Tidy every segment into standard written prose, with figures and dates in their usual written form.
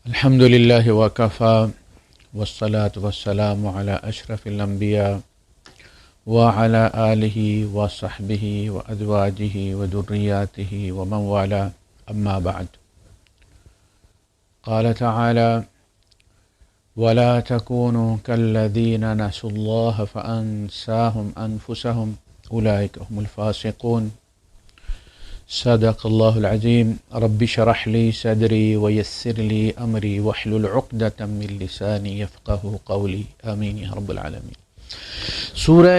الحمد لله وكفى والصلاة والسلام على أشرف الأنبياء وعلى آله وصحبه وأزواجه وذرياته ومن والاه أما بعد. قال تعالى: ولا تكونوا كالذين نسوا الله فأنساهم أنفسهم أولئك هم الفاسقون. صدق اللہ العظیم. رب اشرح لی صدری ویسر لی امری واحلل عقدۃ من لسانی یفقہوا قولی. آمین یا رب العالمین. سورہ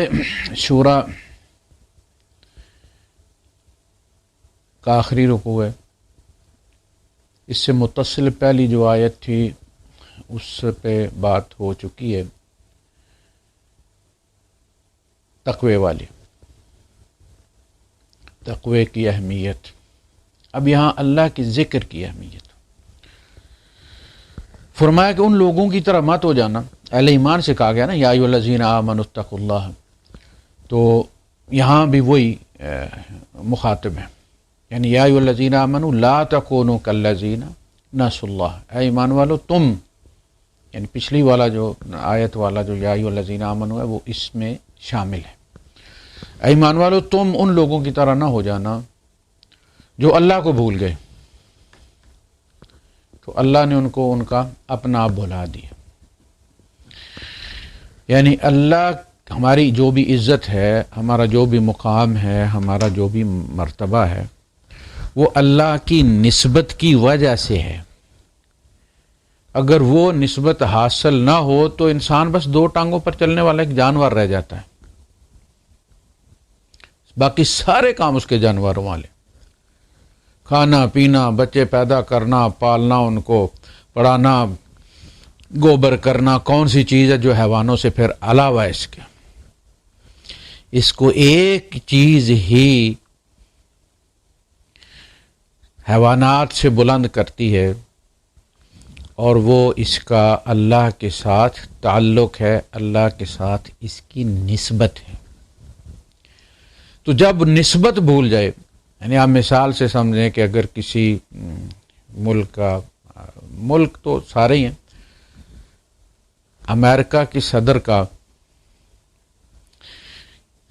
شورى کا آخری رکوع ہے. اس سے متصل پہلی جو آیت تھی اس پہ بات ہو چکی ہے، تقوی والی، تقوی کی اہمیت. اب یہاں اللہ کے ذکر کی اہمیت فرمایا کہ ان لوگوں کی طرح مت ہو جانا. اہل ایمان سے کہا گیا نا یا ایھا الذین آمنوا اتقوا اللہ، تو یہاں بھی وہی مخاطب ہے، یعنی یا ایھا الذین آمنوا لا تکونوا کالذین نسوا اللہ. اے ایمان والو تم، یعنی پچھلی والا جو آیت والا جو یا ایھا الذین آمنوا ہے وہ اس میں شامل ہے. اے ایمان والو تم ان لوگوں کی طرح نہ ہو جانا جو اللہ کو بھول گئے، تو اللہ نے ان کو ان کا اپنا آپ بھلا دیا. یعنی اللہ ہماری جو بھی عزت ہے، ہمارا جو بھی مقام ہے، ہمارا جو بھی مرتبہ ہے، وہ اللہ کی نسبت کی وجہ سے ہے. اگر وہ نسبت حاصل نہ ہو تو انسان بس دو ٹانگوں پر چلنے والا ایک جانور رہ جاتا ہے، باقی سارے کام اس کے جانوروں والے، کھانا پینا، بچے پیدا کرنا، پالنا، ان کو پڑھانا، گوبر کرنا، کون سی چیز ہے جو حیوانوں سے پھر علاوہ اس کے. اس کو ایک چیز ہی حیوانات سے بلند کرتی ہے، اور وہ اس کا اللہ کے ساتھ تعلق ہے، اللہ کے ساتھ اس کی نسبت ہے. تو جب نسبت بھول جائے، یعنی آپ مثال سے سمجھیں کہ اگر کسی ملک تو سارے ہی ہیں، امریکہ کی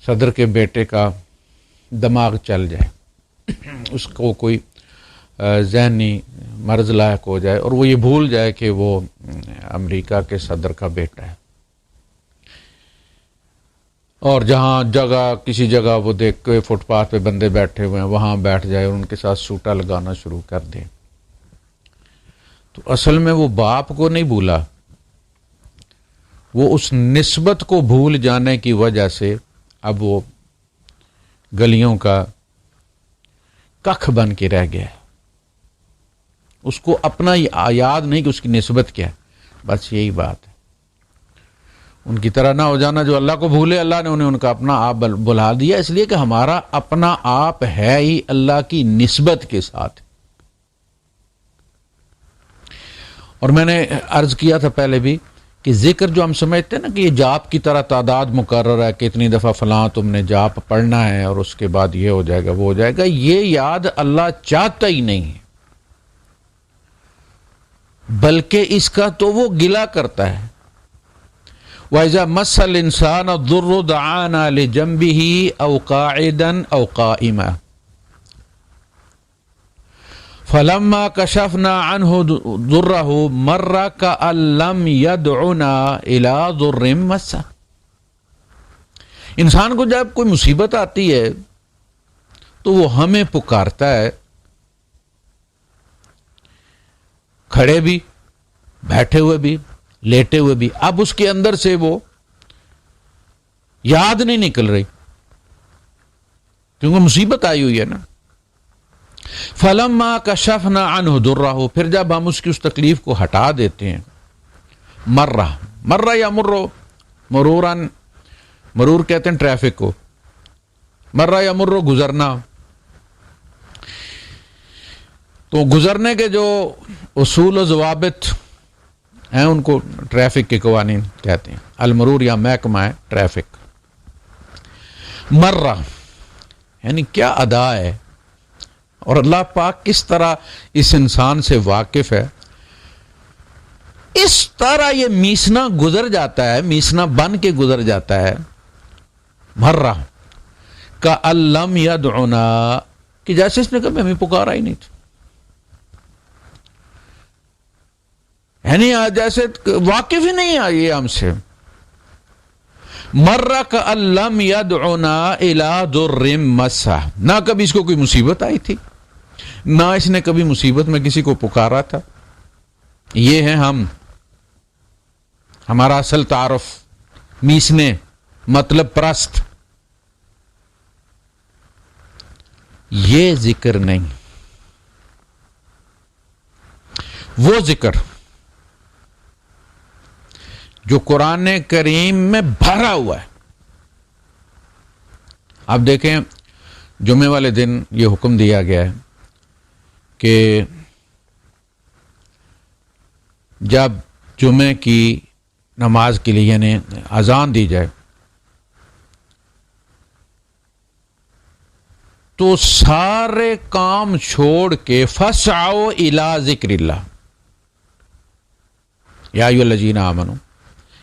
صدر کے بیٹے کا دماغ چل جائے، اس کو کوئی ذہنی مرض لاحق ہو جائے اور وہ یہ بھول جائے کہ وہ امریکہ کے صدر کا بیٹا ہے، اور جہاں کسی جگہ وہ دیکھ کے فٹ پاتھ پہ بندے بیٹھے ہوئے ہیں وہاں بیٹھ جائے اور ان کے ساتھ سوٹا لگانا شروع کر دے، تو اصل میں وہ باپ کو نہیں بھولا، وہ اس نسبت کو بھول جانے کی وجہ سے اب وہ گلیوں کا ککھ بن کے رہ گیا ہے. اس کو اپنا یاد نہیں کہ اس کی نسبت کیا ہے، بس یہی بات ہے. ان کی طرح نہ ہو جانا جو اللہ کو بھولے. اللہ نے انہیں ان کا اپنا آپ بلا دیا، اس لیے کہ ہمارا اپنا آپ ہے ہی اللہ کی نسبت کے ساتھ. اور میں نے عرض کیا تھا پہلے بھی کہ ذکر جو ہم سمجھتے ہیں نا کہ یہ جاپ کی طرح تعداد مقرر ہے کہ اتنی دفعہ فلاں تم نے جاپ پڑھنا ہے اور اس کے بعد یہ ہو جائے گا وہ ہو جائے گا، یہ یاد اللہ چاہتا ہی نہیں ہے، بلکہ اس کا تو وہ گلہ کرتا ہے. وَإِذَا مَسَّ الْإِنسَانَ الضُّرُّ دَعَانَا لِجَنبِهِ أَوْ قَاعِدًا أَوْ قَائِمًا فَلَمَّا كَشَفْنَا عَنْهُ ضُرَّهُ مَرَّ كَأَن لَّمْ يَدْعُنَا إِلَىٰ ضُرٍّ مَّسَّهُ. انسان کو جب کوئی مصیبت آتی ہے تو وہ ہمیں پکارتا ہے، کھڑے بھی، بیٹھے ہوئے بھی، لیٹے ہوئے بھی. اب اس کے اندر سے وہ یاد نہیں نکل رہی کیونکہ مصیبت آئی ہوئی ہے نا. فَلَمَّا كَشَفْنَا عَنْهُ ضُرَّهُ، پھر جب ہم اس کی اس تکلیف کو ہٹا دیتے ہیں، مرہ یا مرور کہتے ہیں ٹریفک کو، مرہ یا مرو گزرنا. تو گزرنے کے جو اصول و ضوابط ہیں ان کو ٹریفک کے قوانین کہتے ہیں. المرور یا محکمہ ہے ٹریفک. مرہ یعنی کیا ادا ہے، اور اللہ پاک کس طرح اس انسان سے واقف ہے اس طرح یہ میسنا گزر جاتا ہے، میسنا بن کے گزر جاتا ہے مرہ کا علم یدعنا، کہ جیسے اس نے کبھی ہمیں پکارا ہی نہیں تھا، یعنی جیسے واقف ہی نہیں آئی ہم سے. مرہ کا علم یدعنا الی ضر مسہ، نہ کبھی اس کو کوئی مصیبت آئی تھی، نہ اس نے کبھی مصیبت میں کسی کو پکارا تھا. یہ ہے ہمارا اصل تعارف، میسنے مطلب پرست. یہ ذکر نہیں، وہ ذکر جو قرآن کریم میں بھرا ہوا ہے. آپ دیکھیں جمعے والے دن یہ حکم دیا گیا ہے کہ جب جمعے کی نماز کے لیے یعنی اذان دی جائے تو سارے کام چھوڑ کے فسعوا الی ذکر اللہ، یا ایھا الذین آمنوا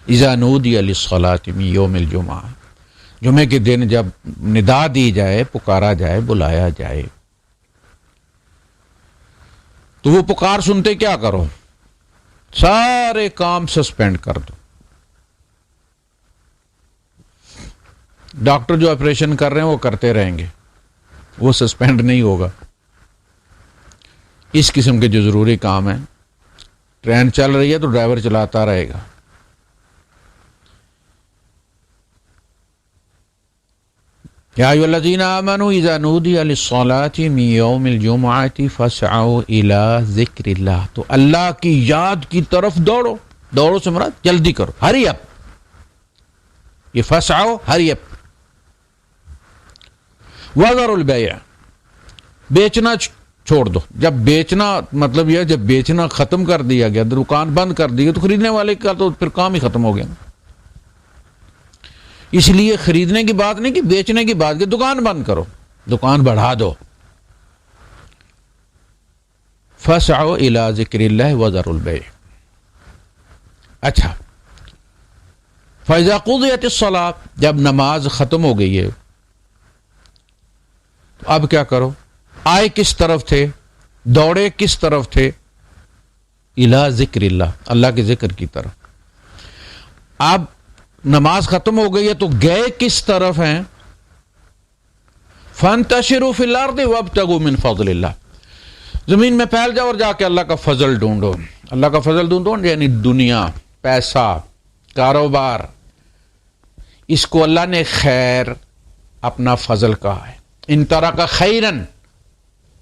اذا نودی للصلاۃ من یوم الجمعہ، جمعے کے دن جب ندا دی جائے، پکارا جائے، بلایا جائے تو وہ پکار سنتے کیا کرو؟ سارے کام سسپینڈ کر دو. ڈاکٹر جو آپریشن کر رہے ہیں وہ کرتے رہیں گے، وہ سسپینڈ نہیں ہوگا. اس قسم کے جو ضروری کام ہیں، ٹرین چل رہی ہے تو ڈرائیور چلاتا رہے گا. یا ایھا الذین آمنوا اذا نودی للصلاۃ من یوم الجمعۃ فاسعوا الی ذکر اللہ، تو اللہ کی یاد کی طرف دوڑو. دوڑو سے مراد جلدی کرو، ہری اپ. یہ فاسعوا ہری اپ. وذروا البیع، بیچنا چھوڑ دو. جب بیچنا مطلب یہ جب بیچنا ختم کر دیا گیا، دکان بند کر دی گئی، تو خریدنے والے کا تو پھر کام ہی ختم ہو گیا. اس لیے خریدنے کی بات نہیں کہ بیچنے کی بات، کہ دکان بند کرو، دکان بڑھا دو. فسعوا الی ذکر اللہ وذروا البیع. اچھا، فاذا قضیت الصلاۃ، جب نماز ختم ہو گئی ہے تو اب کیا کرو؟ آئے کس طرف تھے؟ دوڑے کس طرف تھے؟ الی ذکر اللہ، اللہ کے ذکر کی طرف. اب نماز ختم ہو گئی ہے تو گئے کس طرف ہیں؟ فانتشروا فی الارض وابتغوا من فضل اللہ، زمین میں پھیل جاؤ اور جا کے اللہ کا فضل ڈھونڈو. اللہ کا فضل ڈھونڈو یعنی دنیا، پیسہ، کاروبار. اس کو اللہ نے خیر اپنا فضل کہا ہے. ان ترک خیرن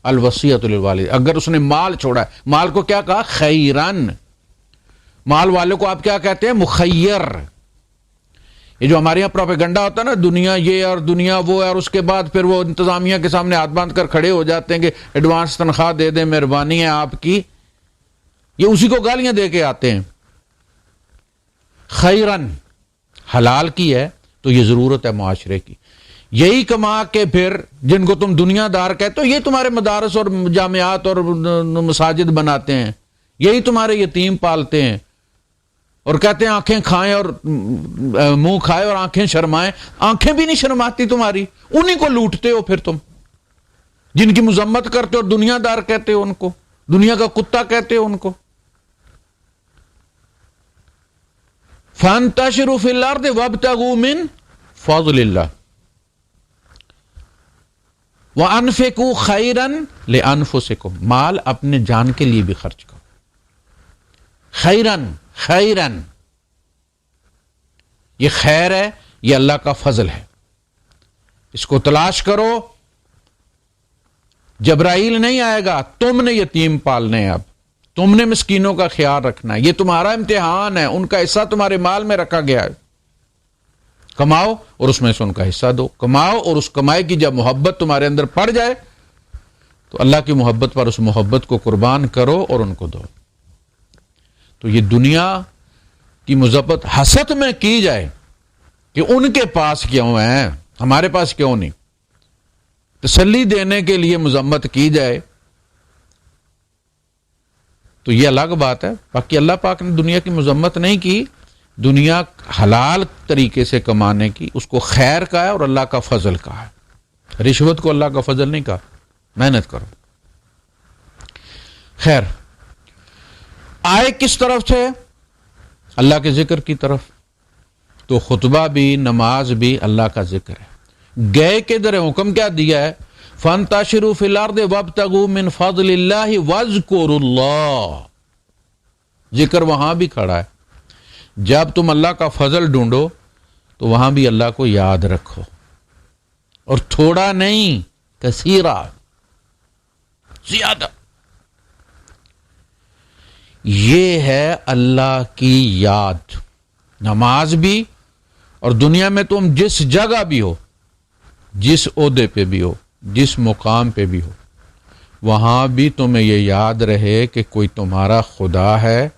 الوصیۃ للوالد، اگر اس نے مال چھوڑا ہے، مال کو کیا کہا؟ خیرن. مال والے کو آپ کیا کہتے ہیں؟ مخیر. یہ جو ہمارے یہاں پروپیگنڈا ہوتا ہے نا، دنیا یہ اور دنیا وہ ہے، اور اس کے بعد پھر وہ انتظامیہ کے سامنے ہاتھ باندھ کر کھڑے ہو جاتے ہیں کہ ایڈوانس تنخواہ دے دیں، مہربانی ہے آپ کی. یہ اسی کو گالیاں دے کے آتے ہیں. خیرن حلال کی ہے تو یہ ضرورت ہے معاشرے کی. یہی کما کے پھر جن کو تم دنیا دار کہتے ہو، یہ تمہارے مدارس اور جامعات اور مساجد بناتے ہیں، یہی تمہارے یتیم پالتے ہیں، اور کہتے ہیں آنکھیں کھائیں اور منہ کھائے اور آنکھیں شرمائیں. آنکھیں بھی نہیں شرماتی تمہاری، انہی کو لوٹتے ہو پھر تم، جن کی مذمت کرتے ہو. دنیا دار کہتے ہو ان کو، دنیا کا کتا کہتے ہو ان کو. فانتشروا فی الارض وابتغوا من فضل اللہ وانفقوا خیرا لانفسکم، مال اپنے جان کے لیے بھی خرچ کرو. خیرن، خیرن یہ خیر ہے، یہ اللہ کا فضل ہے. اس کو تلاش کرو. جبرائیل نہیں آئے گا، تم نے یتیم پالنے ہیں، اب تم نے مسکینوں کا خیال رکھنا ہے. یہ تمہارا امتحان ہے، ان کا حصہ تمہارے مال میں رکھا گیا ہے. کماؤ اور اس میں سے ان کا حصہ دو. کماؤ اور اس کمائی کی جب محبت تمہارے اندر پڑ جائے تو اللہ کی محبت پر اس محبت کو قربان کرو اور ان کو دو. تو یہ دنیا کی مذمت حسد میں کی جائے کہ ان کے پاس کیوں ہیں، ہمارے پاس کیوں نہیں، تسلی دینے کے لیے مذمت کی جائے تو یہ الگ بات ہے. باقی اللہ پاک نے دنیا کی مذمت نہیں کی، دنیا حلال طریقے سے کمانے کی، اس کو خیر کہا ہے اور اللہ کا فضل کہا ہے. رشوت کو اللہ کا فضل نہیں کہا. محنت کرو. خیر، آئے کس طرف تھے؟ اللہ کے ذکر کی طرف. تو خطبہ بھی نماز بھی اللہ کا ذکر ہے. گئے کدھر ہے؟ حکم کیا دیا ہے؟ فانتشروا فی الارض وابتغوا من فضل اللہ واذکروا اللہ. ذکر وہاں بھی کھڑا ہے. جب تم اللہ کا فضل ڈھونڈو تو وہاں بھی اللہ کو یاد رکھو، اور تھوڑا نہیں، کثیرہ، زیادہ. یہ ہے اللہ کی یاد. نماز بھی، اور دنیا میں تم جس جگہ بھی ہو، جس عہدے پہ بھی ہو، جس مقام پہ بھی ہو، وہاں بھی تمہیں یہ یاد رہے کہ کوئی تمہارا خدا ہے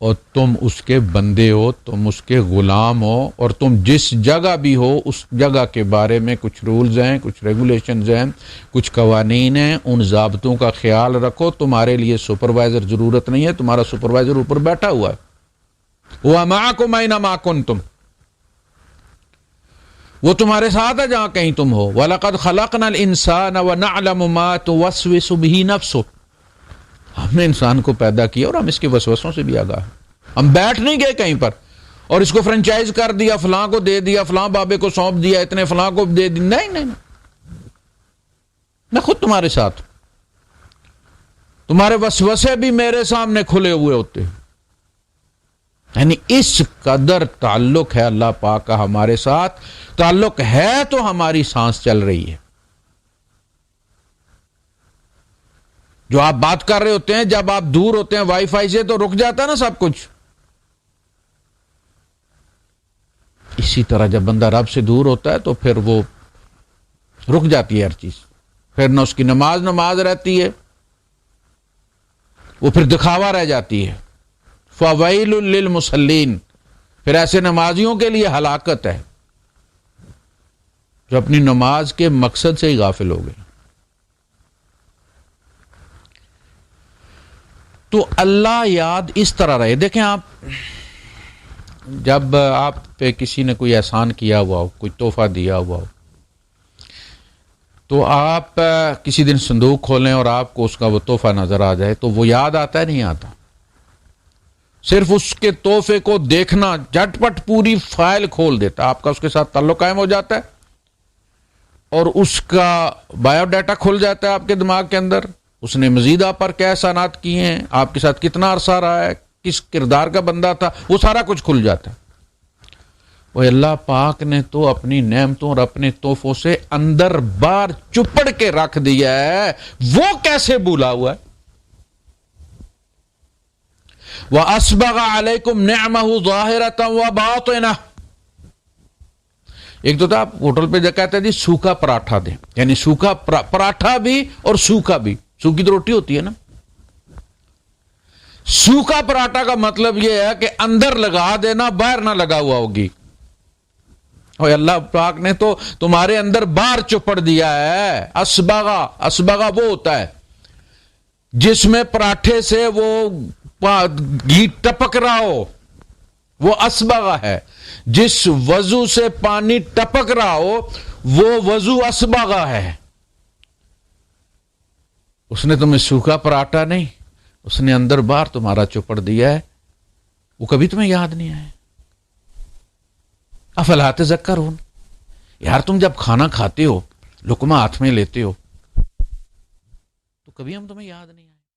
اور تم اس کے بندے ہو، تم اس کے غلام ہو، اور تم جس جگہ بھی ہو اس جگہ کے بارے میں کچھ رولز ہیں، کچھ ریگولیشنز ہیں، کچھ قوانین ہیں. ان ضابطوں کا خیال رکھو. تمہارے لیے سپروائزر ضرورت نہیں ہے، تمہارا سپروائزر اوپر بیٹھا ہوا ہے. وَمَعَكُمْ أَيْنَمَا كُنْتُمْ، وہ تمہارے ساتھ ہے جہاں کہیں تم ہو. وَلَقَدْ خَلَقْنَا الْإِنسَانَ وَنَعْلَمُ مَا تُوَسْوِسُ بِهِ نَفْسُهُ. ہم نے انسان کو پیدا کیا اور ہم اس کے وسوسوں سے بھی آگاہ ہیں. ہم بیٹھ نہیں گئے کہیں پر اور اس کو فرنچائز کر دیا، فلاں کو دے دیا، فلاں بابے کو سونپ دیا، اتنے فلاں کو دے دی. نہیں نہیں، میں خود تمہارے ساتھ. تمہارے وسوسے بھی میرے سامنے کھلے ہوئے ہوتے ہیں. یعنی اس قدر تعلق ہے اللہ پاک کا ہمارے ساتھ. تعلق ہے تو ہماری سانس چل رہی ہے. جو آپ بات کر رہے ہوتے ہیں، جب آپ دور ہوتے ہیں وائی فائی سے تو رک جاتا ہے نا سب کچھ. اسی طرح جب بندہ رب سے دور ہوتا ہے تو پھر وہ رک جاتی ہے ہر چیز. پھر نہ اس کی نماز رہتی ہے، وہ پھر دکھاوا رہ جاتی ہے. فویل للمصلین، پھر ایسے نمازیوں کے لیے ہلاکت ہے جو اپنی نماز کے مقصد سے ہی غافل ہو گئے. تو اللہ یاد اس طرح رہے. دیکھیں، آپ جب آپ پہ کسی نے کوئی احسان کیا ہوا ہو، کوئی تحفہ دیا ہوا ہو، تو آپ کسی دن صندوق کھولیں اور آپ کو اس کا وہ تحفہ نظر آ جائے تو وہ یاد آتا ہے؟ نہیں آتا. صرف اس کے تحفے کو دیکھنا جھٹ پٹ پوری فائل کھول دیتا. آپ کا اس کے ساتھ تعلق قائم ہو جاتا ہے اور اس کا بایو ڈیٹا کھل جاتا ہے آپ کے دماغ کے اندر. اس نے مزید آپ پر کیا احسانات کیے ہیں، آپ کے ساتھ کتنا عرصہ رہا ہے، کس کردار کا بندہ تھا، وہ سارا کچھ کھل جاتا ہے. وہ اللہ پاک نے تو اپنی نعمتوں اور اپنے تحفوں سے اندر باہر چپڑ کے رکھ دیا ہے. وہ کیسے بھولا ہوا ہے؟ وَأَسْبَغَ عَلَيْكُمْ نِعْمَهُ ظَاهِرَةً وَبَاطِنَةً. ایک تو تھا آپ ہوٹل پہ جا کہتے ہیں جی سوکھا پراٹھا دیں، یعنی سوکھا پراٹھا بھی اور سوکھا بھی. سوکھی تو روٹی ہوتی ہے نا. سوکھا پراٹھا کا مطلب یہ ہے کہ اندر لگا دینا، باہر نہ لگا ہوا ہوگی. اور اللہ پاک نے تو تمہارے اندر باہر چپڑ دیا ہے. اسبغا وہ ہوتا ہے جس میں پراٹھے سے وہ گھی ٹپک رہا ہو، وہ اسبغا ہے. جس وضو سے پانی ٹپک رہا ہو وہ وضو اسبغا ہے. اس نے تمہیں سوکھا پراٹھا نہیں، اس نے اندر باہر تمہارا چپڑ دیا ہے. وہ کبھی تمہیں یاد نہیں آئے. افلا تذکرون. یار تم جب کھانا کھاتے ہو، لقمہ ہاتھ میں لیتے ہو، تو کبھی ہم تمہیں یاد نہیں آئے.